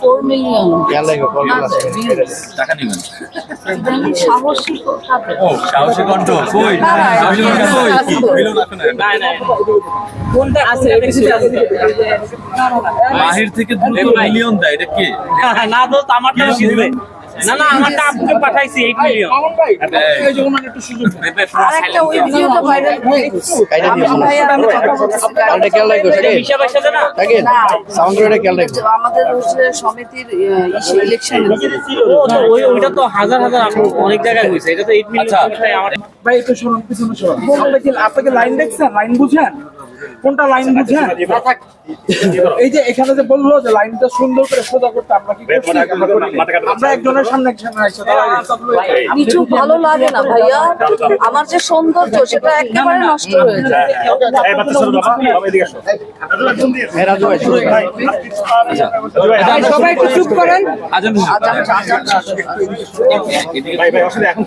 4 million টাকা নেবেন সাহসী ও সাহসী কণ্ঠ কই সাহসী কণ্ঠ কই মিলন এখন কোনটা আছে বাহির থেকে দ্রুত মিলিয়ন দেয় এটা কে না তো আমারটা শিখবে না না আমারটা আপনাকে পাঠাইছি 8 মিলিয়ন এই যে ওনার একটু সুযোগ আরেকটা ওই ভিডিওটা ভাইরাল হয়ে গেছে আমি কথা বলতেছি এটা কেন লাগবে হিসাব আছে না থাকে সাউন্ড রেটে কেন লাগবে আমাদের হচ্ছে সমিতির ইলেকশন ও তো ওইটা তো হাজার হাজার অনেক জায়গায় হইছে এটা তো 8 মিলিয়ন আমার ভাই একটু শুনুন পিছনে শুনুন আপনাকে লাইন দেখছেন লাইন বুঝেন কোনটা লাইন বুঝেন এই যে এখানে যে বললো যে লাইনটা সুন্দর করে সোজা করতে আমরা কি করছি আমরা একজনের সামনে কিছু ভালো লাগে না ভাইয়া আমার যে সৌন্দর্য সেটা একেবারে নষ্ট হয়ে যায় সবাই একটু চুপ করেন আজান এখন